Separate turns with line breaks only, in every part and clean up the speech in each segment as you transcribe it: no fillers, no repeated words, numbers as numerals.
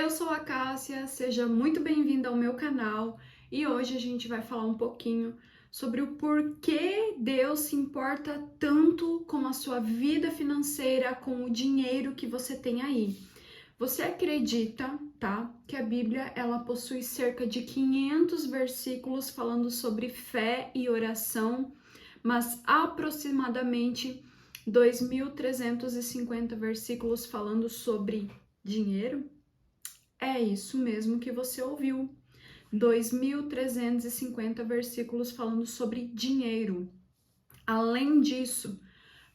Eu sou a Cássia, seja muito bem-vinda ao meu canal e hoje a gente vai falar um pouquinho sobre o porquê Deus se importa tanto com a sua vida financeira, com o dinheiro que você tem aí. Você acredita, tá, que a Bíblia ela possui cerca de 500 versículos falando sobre fé e oração, mas aproximadamente 2.350 versículos falando sobre dinheiro? É isso mesmo que você ouviu. 2.350 versículos falando sobre dinheiro. Além disso,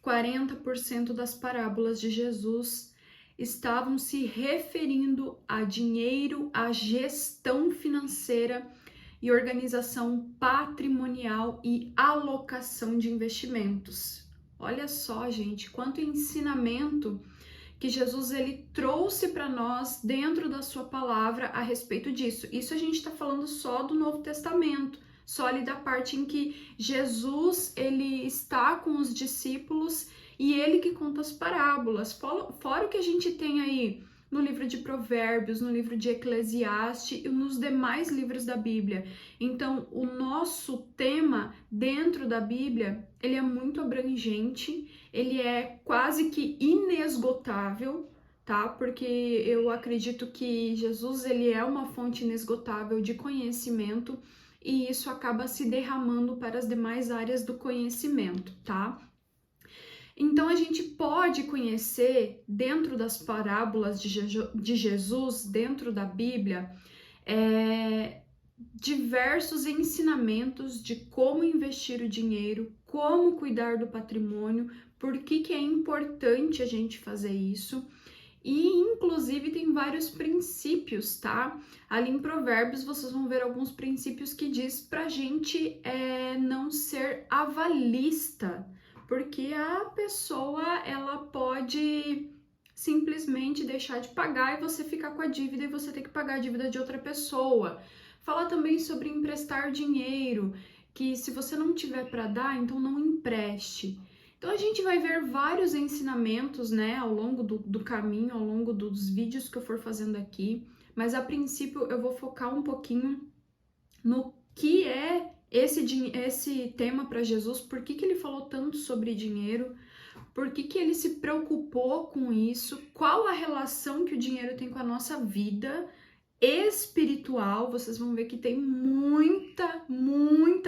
40% das parábolas de Jesus estavam se referindo a dinheiro, a gestão financeira e organização patrimonial e alocação de investimentos. Olha só, gente, quanto ensinamento que Jesus ele trouxe para nós dentro da sua palavra a respeito disso. Isso a gente está falando só do Novo Testamento, só ali da parte em que Jesus ele está com os discípulos e ele que conta as parábolas. Fora o que a gente tem aí no livro de Provérbios, no livro de Eclesiastes e nos demais livros da Bíblia. Então, o nosso tema dentro da Bíblia, ele é muito abrangente, ele é quase que inesgotável, tá? Porque eu acredito que Jesus, ele é uma fonte inesgotável de conhecimento e isso acaba se derramando para as demais áreas do conhecimento, tá? Então a gente pode conhecer dentro das parábolas de Jesus, dentro da Bíblia, diversos ensinamentos de como investir o dinheiro, como cuidar do patrimônio, por que é importante a gente fazer isso. E, inclusive, tem vários princípios, tá? Ali em Provérbios, vocês vão ver alguns princípios que diz pra gente não ser avalista, porque a pessoa, ela pode simplesmente deixar de pagar e você ficar com a dívida e você ter que pagar a dívida de outra pessoa. Fala também sobre emprestar dinheiro, que se você não tiver para dar, então não empreste. Então a gente vai ver vários ensinamentos, né, ao longo do caminho, ao longo dos vídeos que eu for fazendo aqui, mas a princípio eu vou focar um pouquinho no que é esse tema para Jesus, por que ele falou tanto sobre dinheiro, por que ele se preocupou com isso, qual a relação que o dinheiro tem com a nossa vida espiritual. Vocês vão ver que tem muita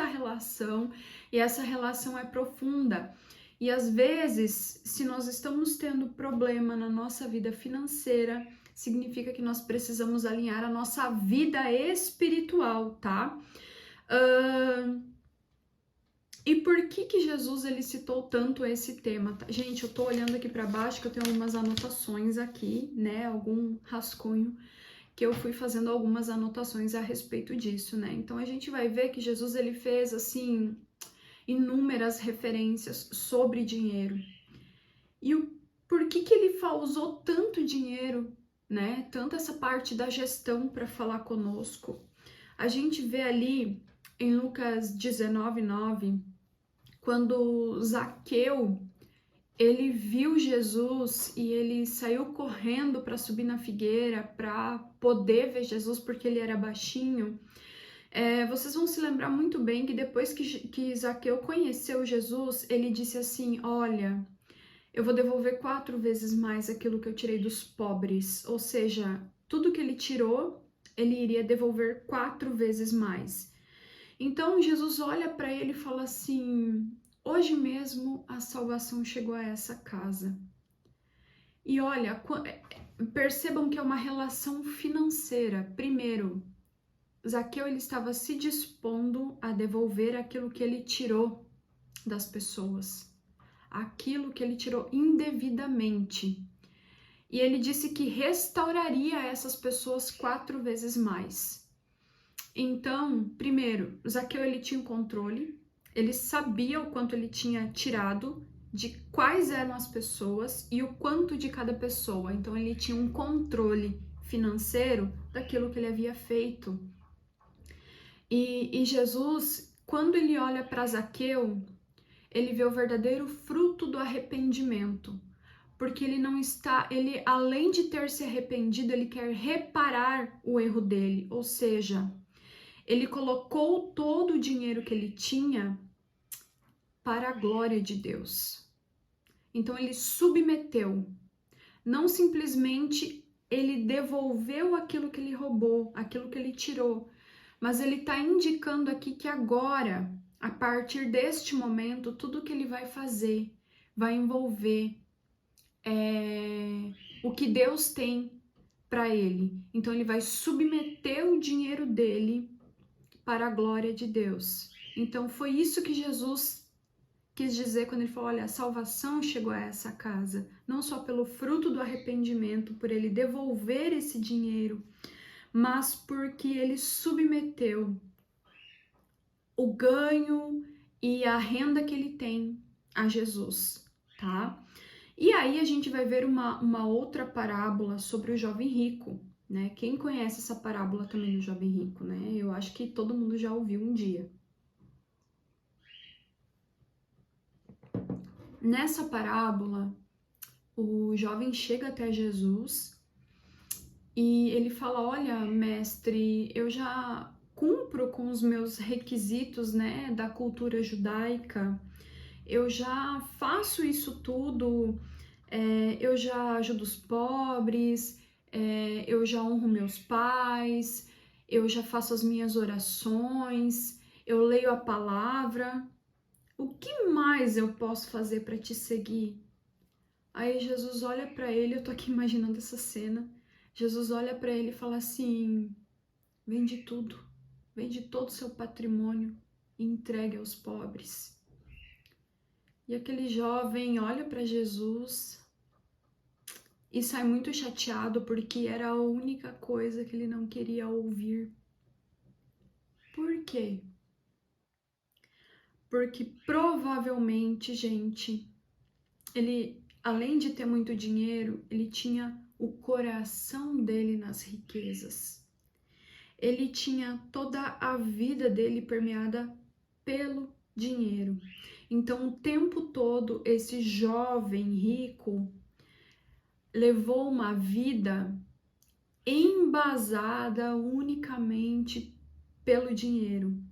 relação e essa relação é profunda. E às vezes, se nós estamos tendo problema na nossa vida financeira, significa que nós precisamos alinhar a nossa vida espiritual, tá? E por que Jesus ele citou tanto esse tema? Gente, eu tô olhando aqui para baixo que eu tenho algumas anotações aqui, né? Algum rascunho que eu fui fazendo algumas anotações a respeito disso, né? Então a gente vai ver que Jesus ele fez assim inúmeras referências sobre dinheiro. E o por que ele usou tanto dinheiro, né? Tanto essa parte da gestão para falar conosco. A gente vê ali em Lucas 19:9, quando Zaqueu ele viu Jesus e ele saiu correndo para subir na figueira para poder ver Jesus porque ele era baixinho. Vocês vão se lembrar muito bem que depois que Zaqueu conheceu Jesus, ele disse assim: olha, eu vou devolver 4 vezes mais aquilo que eu tirei dos pobres. Ou seja, tudo que ele tirou, ele iria devolver 4 vezes mais. Então Jesus olha para ele e fala assim: hoje mesmo a salvação chegou a essa casa. E olha, percebam que é uma relação financeira. Primeiro, Zaqueu ele estava se dispondo a devolver aquilo que ele tirou das pessoas, aquilo que ele tirou indevidamente. E ele disse que restauraria essas pessoas 4 vezes mais. Então, primeiro, Zaqueu ele tinha o controle, ele sabia o quanto ele tinha tirado, de quais eram as pessoas e o quanto de cada pessoa. Então, ele tinha um controle financeiro daquilo que ele havia feito. E Jesus, quando ele olha para Zaqueu, ele vê o verdadeiro fruto do arrependimento. porque ele não está, ele além de ter se arrependido, ele quer reparar o erro dele, ou seja, ele colocou todo o dinheiro que ele tinha para a glória de Deus. Então ele submeteu, não simplesmente ele devolveu aquilo que ele roubou, aquilo que ele tirou, mas ele está indicando aqui que agora, a partir deste momento, tudo que ele vai fazer vai envolver o que Deus tem para ele. Então ele vai submeter o dinheiro dele para a glória de Deus. Então foi isso que Jesus quis dizer quando ele falou, olha, a salvação chegou a essa casa, não só pelo fruto do arrependimento, por ele devolver esse dinheiro, mas porque ele submeteu o ganho e a renda que ele tem a Jesus, tá? E aí a gente vai ver uma outra parábola sobre o jovem rico, né? Quem conhece essa parábola também do jovem rico, né? Eu acho que todo mundo já ouviu um dia. Nessa parábola, o jovem chega até Jesus e ele fala, olha, mestre, eu já cumpro com os meus requisitos, né, da cultura judaica, eu já faço isso tudo, eu já ajudo os pobres, eu já honro meus pais, eu já faço as minhas orações, eu leio a palavra. O que mais eu posso fazer para te seguir? Aí Jesus olha para ele, eu tô aqui imaginando essa cena. Jesus olha para ele e fala assim: vende tudo, vende todo o seu patrimônio e entregue aos pobres. E aquele jovem olha para Jesus e sai muito chateado porque era a única coisa que ele não queria ouvir. Por quê? Porque provavelmente, gente, ele, além de ter muito dinheiro, ele tinha o coração dele nas riquezas. Ele tinha toda a vida dele permeada pelo dinheiro. Então, o tempo todo, esse jovem rico levou uma vida embasada unicamente pelo dinheiro.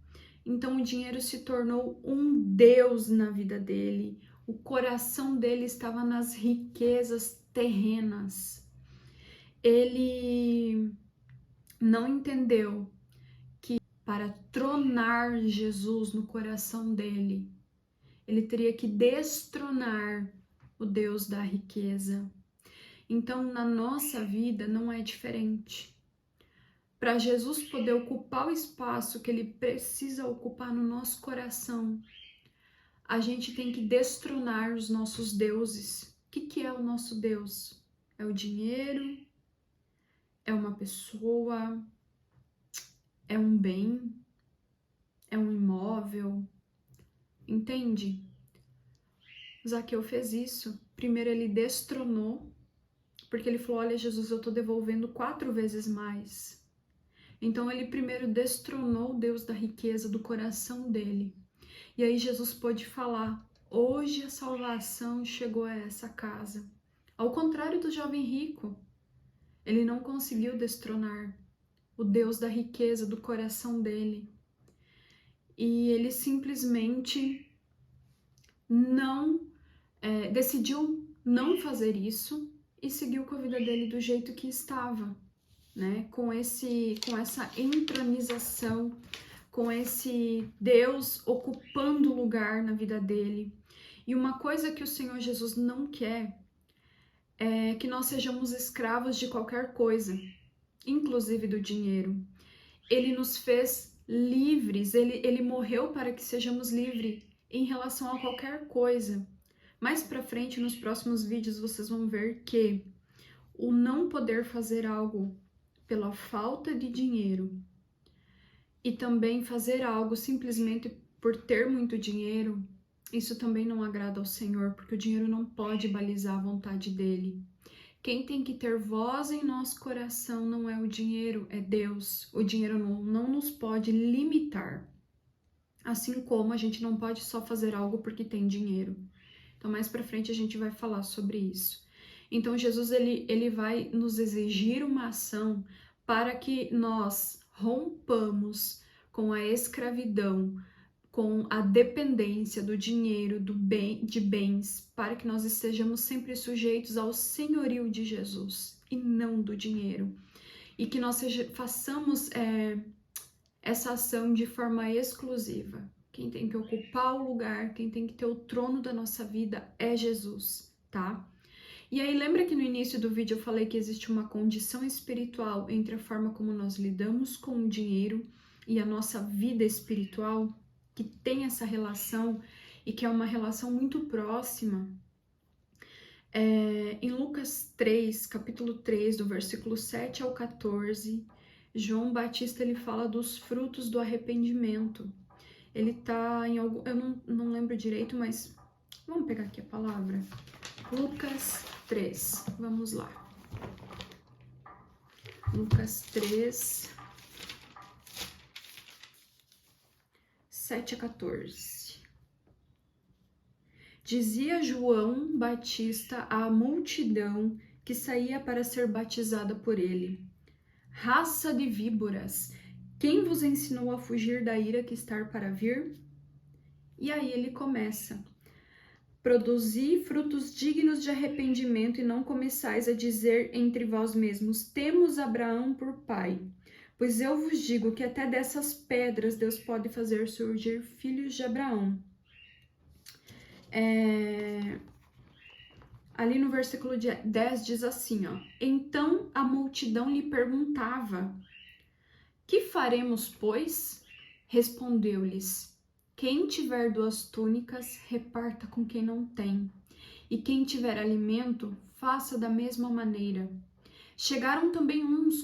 Então, o dinheiro se tornou um Deus na vida dele. O coração dele estava nas riquezas terrenas. Ele não entendeu que para tronar Jesus no coração dele, ele teria que destronar o Deus da riqueza. Então, na nossa vida não é diferente. Para Jesus poder ocupar o espaço que ele precisa ocupar no nosso coração, a gente tem que destronar os nossos deuses. O que é o nosso Deus? É o dinheiro? É uma pessoa? É um bem? É um imóvel? Entende? Zaqueu fez isso. Primeiro ele destronou, porque ele falou, olha Jesus, eu tô devolvendo 4 vezes mais. Então ele primeiro destronou o Deus da riqueza do coração dele. E aí Jesus pôde falar, hoje a salvação chegou a essa casa. Ao contrário do jovem rico, ele não conseguiu destronar o Deus da riqueza do coração dele. E ele simplesmente decidiu não fazer isso e seguiu com a vida dele do jeito que estava, né? Com essa entronização, com esse Deus ocupando lugar na vida dele. E uma coisa que o Senhor Jesus não quer é que nós sejamos escravos de qualquer coisa, inclusive do dinheiro. Ele nos fez livres, ele morreu para que sejamos livres em relação a qualquer coisa. Mais pra frente, nos próximos vídeos, vocês vão ver que o não poder fazer algo pela falta de dinheiro e também fazer algo simplesmente por ter muito dinheiro, isso também não agrada ao Senhor, porque o dinheiro não pode balizar a vontade dele. Quem tem que ter voz em nosso coração não é o dinheiro, é Deus. O dinheiro não nos pode limitar. Assim como a gente não pode só fazer algo porque tem dinheiro. Então, mais pra frente a gente vai falar sobre isso. Então Jesus ele vai nos exigir uma ação para que nós rompamos com a escravidão, com a dependência do dinheiro, de bens, para que nós estejamos sempre sujeitos ao senhorio de Jesus e não do dinheiro. E que nós façamos essa ação de forma exclusiva. Quem tem que ocupar o lugar, quem tem que ter o trono da nossa vida é Jesus, tá? E aí, lembra que no início do vídeo eu falei que existe uma condição espiritual entre a forma como nós lidamos com o dinheiro e a nossa vida espiritual, que tem essa relação e que é uma relação muito próxima? Em Lucas 3, capítulo 3, do versículo 7 ao 14, João Batista ele fala dos frutos do arrependimento. Ele tá em algum... Eu não lembro direito, mas vamos pegar aqui a palavra. Lucas 3, vamos lá. Lucas 3, 7 a 14. Dizia João Batista à multidão que saía para ser batizada por ele: Raça de víboras, quem vos ensinou a fugir da ira que está para vir? E aí ele começa: produzi frutos dignos de arrependimento e não começais a dizer entre vós mesmos: temos Abraão por pai. Pois eu vos digo que até dessas pedras Deus pode fazer surgir filhos de Abraão. Ali no versículo 10 diz assim, ó: então a multidão lhe perguntava: que faremos, pois? Respondeu-lhes: quem tiver 2 túnicas, reparta com quem não tem, e quem tiver alimento, faça da mesma maneira. Chegaram também uns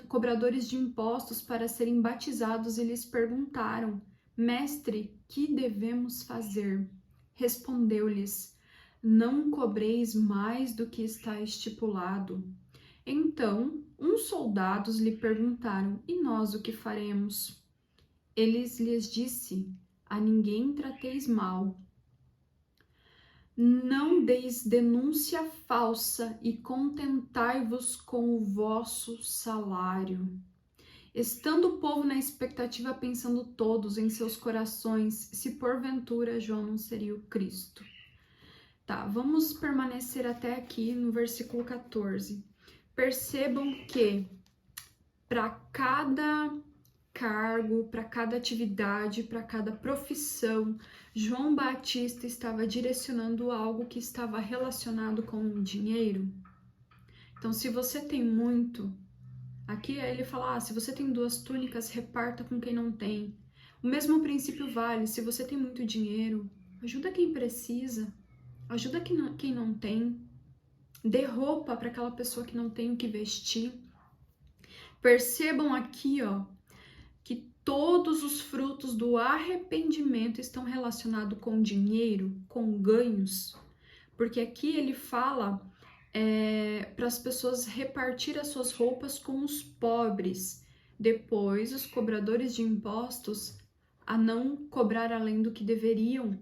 cobradores de impostos para serem batizados e lhes perguntaram: mestre, que devemos fazer? Respondeu-lhes: não cobreis mais do que está estipulado. Então, uns soldados lhe perguntaram: e nós o que faremos? Eles lhes disse: a ninguém trateis mal. Não deis denúncia falsa e contentai-vos com o vosso salário. Estando o povo na expectativa, pensando todos em seus corações, se porventura João não seria o Cristo. Tá, vamos permanecer até aqui no versículo 14. Percebam que para cada cargo, para cada atividade, para cada profissão, João Batista estava direcionando algo que estava relacionado com o dinheiro. Então, se você tem muito, aqui ele fala, se você tem 2 túnicas, reparta com quem não tem. O mesmo princípio vale, se você tem muito dinheiro, ajuda quem precisa, ajuda quem não tem, dê roupa para aquela pessoa que não tem o que vestir. Percebam aqui, ó, que todos os frutos do arrependimento estão relacionados com dinheiro, com ganhos, porque aqui ele fala para as pessoas repartir as suas roupas com os pobres, depois os cobradores de impostos a não cobrar além do que deveriam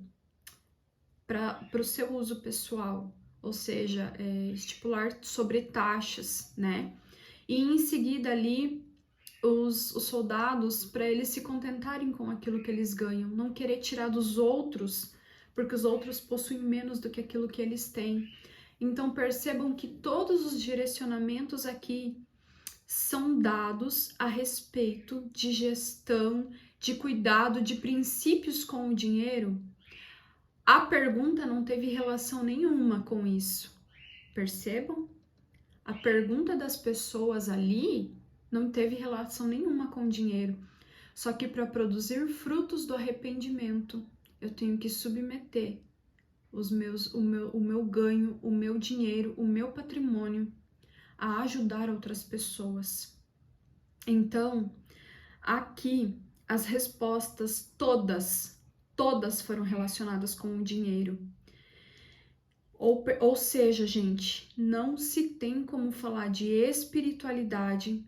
para o seu uso pessoal, ou seja, estipular sobre taxas, né? E em seguida ali os soldados, para eles se contentarem com aquilo que eles ganham, não querer tirar dos outros, porque os outros possuem menos do que aquilo que eles têm. Então percebam que todos os direcionamentos aqui são dados a respeito de gestão, de cuidado, de princípios com o dinheiro. A pergunta não teve relação nenhuma com isso. Percebam? A pergunta das pessoas ali não teve relação nenhuma com dinheiro. Só que para produzir frutos do arrependimento, eu tenho que submeter o meu ganho, o meu dinheiro, o meu patrimônio a ajudar outras pessoas. Então, aqui as respostas todas foram relacionadas com o dinheiro. Ou seja, gente, não se tem como falar de espiritualidade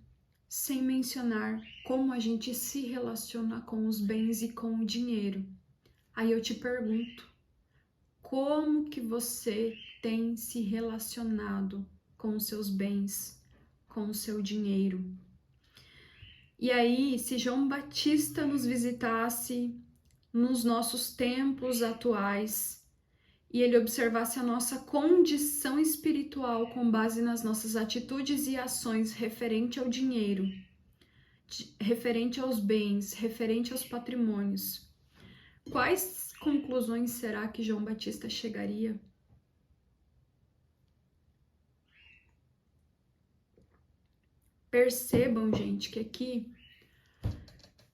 sem mencionar como a gente se relaciona com os bens e com o dinheiro. Aí eu te pergunto, como que você tem se relacionado com os seus bens, com o seu dinheiro. E aí, se João Batista nos visitasse nos nossos tempos atuais e ele observasse a nossa condição espiritual com base nas nossas atitudes e ações referente ao dinheiro, referente aos bens, referente aos patrimônios, quais conclusões será que João Batista chegaria? Percebam, gente, que aqui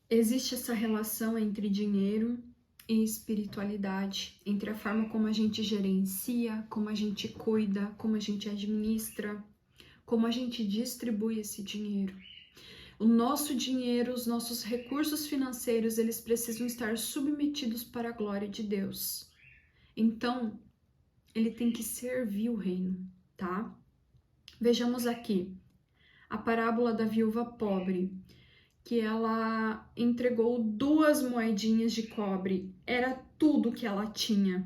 existe essa relação entre dinheiro e espiritualidade, entre a forma como a gente gerencia, como a gente cuida, como a gente administra, como a gente distribui esse dinheiro. O nosso dinheiro, os nossos recursos financeiros, eles precisam estar submetidos para a glória de Deus. Então, ele tem que servir o reino, tá? Vejamos aqui a parábola da viúva pobre, que ela entregou 2 moedinhas de cobre, era tudo que ela tinha.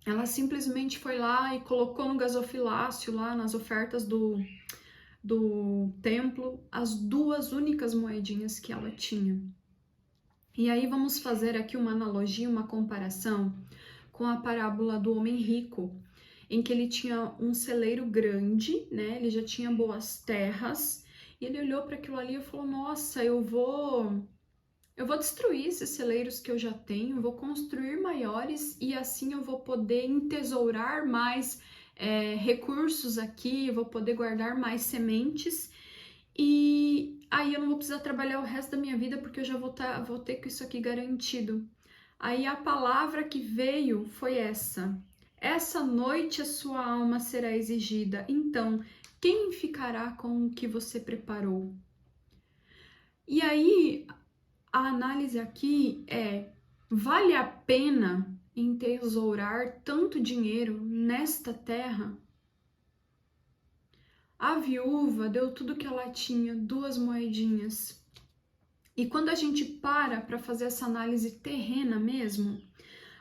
Ela simplesmente foi lá e colocou no gasofilácio, lá nas ofertas do templo, as 2 únicas moedinhas que ela tinha. E aí vamos fazer aqui uma analogia, uma comparação com a parábola do homem rico, em que ele tinha um celeiro grande, né? Ele já tinha boas terras, e ele olhou para aquilo ali e falou: nossa, eu vou destruir esses celeiros que eu já tenho, vou construir maiores e assim eu vou poder entesourar mais recursos aqui, vou poder guardar mais sementes e aí eu não vou precisar trabalhar o resto da minha vida porque eu já vou ter com isso aqui garantido. Aí a palavra que veio foi essa: essa noite a sua alma será exigida, então quem ficará com o que você preparou? E aí a análise aqui é: vale a pena entesourar tanto dinheiro nesta terra? A viúva deu tudo que ela tinha, 2 moedinhas. E quando a gente para fazer essa análise terrena mesmo,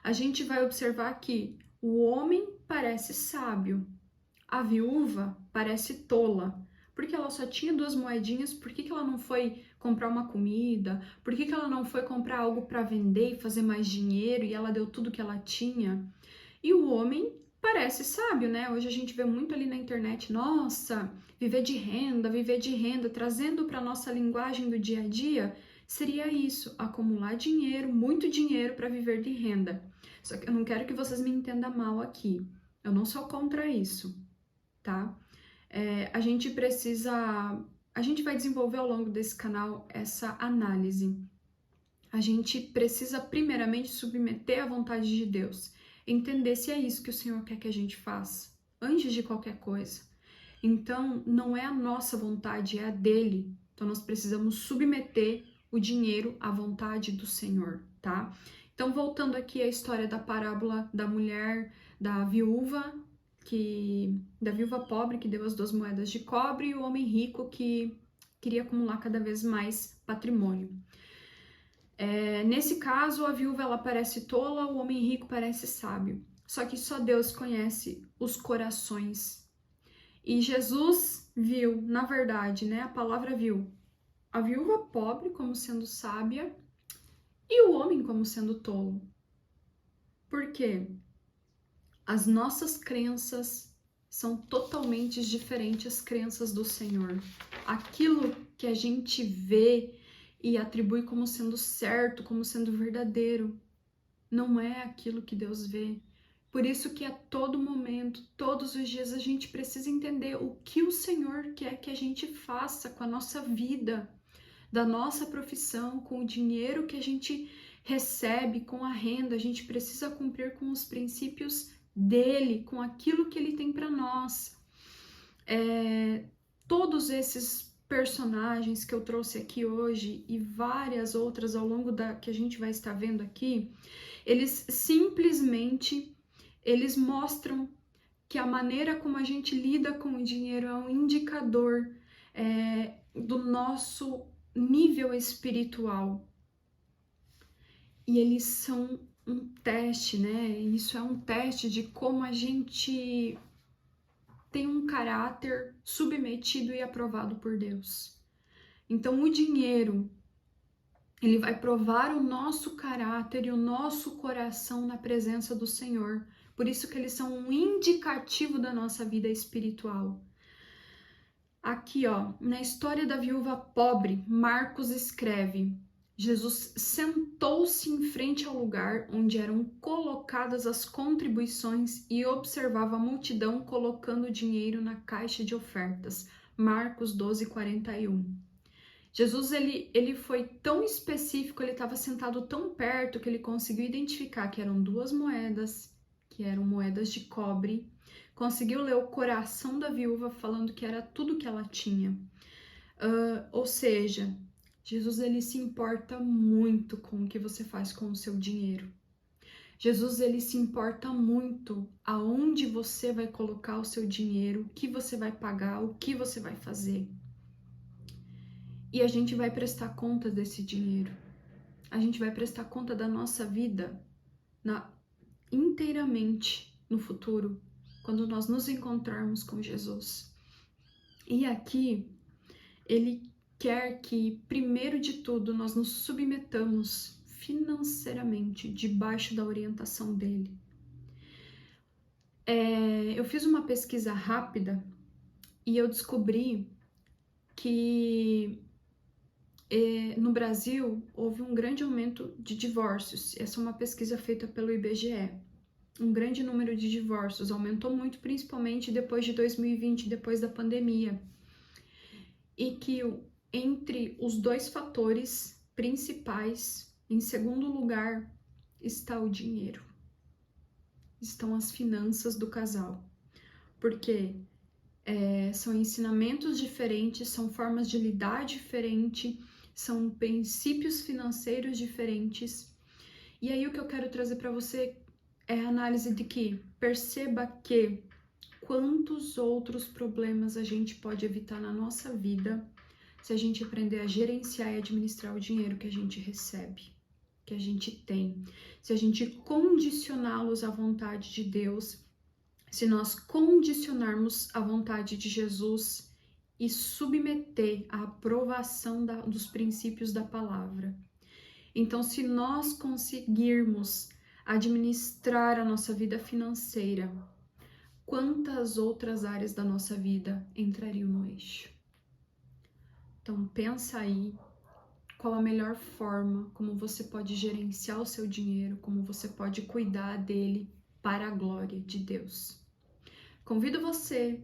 a gente vai observar que o homem parece sábio, a viúva parece tola, porque ela só tinha 2 moedinhas. Por que ela não foi comprar uma comida? Por que ela não foi comprar algo para vender e fazer mais dinheiro e ela deu tudo que ela tinha? E o homem parece sábio, né? Hoje a gente vê muito ali na internet: nossa, viver de renda, trazendo para nossa linguagem do dia a dia, seria isso: acumular dinheiro, muito dinheiro para viver de renda. Só que eu não quero que vocês me entendam mal aqui. Eu não sou contra isso, tá? A gente vai desenvolver ao longo desse canal essa análise. A gente precisa primeiramente submeter à vontade de Deus, entender se é isso que o Senhor quer que a gente faça, antes de qualquer coisa. Então, não é a nossa vontade, é a dele. Então, nós precisamos submeter o dinheiro à vontade do Senhor, tá? Então, voltando aqui à história da parábola da mulher, da viúva pobre que deu as 2 moedas de cobre e o homem rico que queria acumular cada vez mais patrimônio. Nesse caso, a viúva ela parece tola, o homem rico parece sábio. Só que só Deus conhece os corações. E Jesus viu, na verdade, né, a palavra viu a viúva pobre como sendo sábia e o homem como sendo tolo. Por quê? As nossas crenças são totalmente diferentes às crenças do Senhor. Aquilo que a gente vê e atribui como sendo certo, como sendo verdadeiro, não é aquilo que Deus vê. Por isso que a todo momento, todos os dias, a gente precisa entender o que o Senhor quer que a gente faça com a nossa vida, da nossa profissão, com o dinheiro que a gente recebe, com a renda. A gente precisa cumprir com os princípios dele, com aquilo que ele tem para nós. Todos esses personagens que eu trouxe aqui hoje e várias outras ao longo que a gente vai estar vendo aqui, eles simplesmente mostram que a maneira como a gente lida com o dinheiro é um indicador do nosso nível espiritual. E eles são um teste, né? Isso é um teste de como a gente tem um caráter submetido e aprovado por Deus. Então, o dinheiro, ele vai provar o nosso caráter e o nosso coração na presença do Senhor. Por isso que eles são um indicativo da nossa vida espiritual. Aqui, ó, na história da viúva pobre, Marcos escreve: Jesus sentou-se em frente ao lugar onde eram colocadas as contribuições e observava a multidão colocando dinheiro na caixa de ofertas. Marcos 12:41. Jesus, ele foi tão específico, ele estava sentado tão perto que ele conseguiu identificar que eram duas moedas, que eram moedas de cobre. Conseguiu ler o coração da viúva falando que era tudo que ela tinha. Ou seja, Jesus, ele se importa muito com o que você faz com o seu dinheiro. Jesus, ele se importa muito aonde você vai colocar o seu dinheiro, o que você vai pagar, o que você vai fazer. E a gente vai prestar conta desse dinheiro. A gente vai prestar conta da nossa vida inteiramente no futuro, quando nós nos encontrarmos com Jesus. E aqui, ele quer que, primeiro de tudo, nós nos submetamos financeiramente debaixo da orientação dele. Eu fiz uma pesquisa rápida e eu descobri que no Brasil houve um grande aumento de divórcios. Essa é uma pesquisa feita pelo IBGE. Um grande número de divórcios, aumentou muito, principalmente depois de 2020, depois da pandemia. E que entre os dois fatores principais, em segundo lugar, está o dinheiro. Estão as finanças do casal. Porque são ensinamentos diferentes, são formas de lidar diferente, são princípios financeiros diferentes. E aí o que eu quero trazer para você é a análise de que perceba que quantos outros problemas a gente pode evitar na nossa vida se a gente aprender a gerenciar e administrar o dinheiro que a gente recebe, que a gente tem. Se a gente condicioná-los à vontade de Deus, se nós condicionarmos à vontade de Jesus e submeter à aprovação dos princípios da palavra. Então, se nós conseguirmos administrar a nossa vida financeira, quantas outras áreas da nossa vida entrariam no eixo? Então, pensa aí qual a melhor forma, como você pode gerenciar o seu dinheiro, como você pode cuidar dele para a glória de Deus. Convido você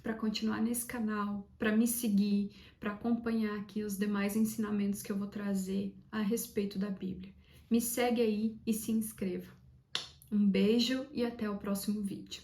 para continuar nesse canal, para me seguir, para acompanhar aqui os demais ensinamentos que eu vou trazer a respeito da Bíblia. Me segue aí e se inscreva. Um beijo e até o próximo vídeo.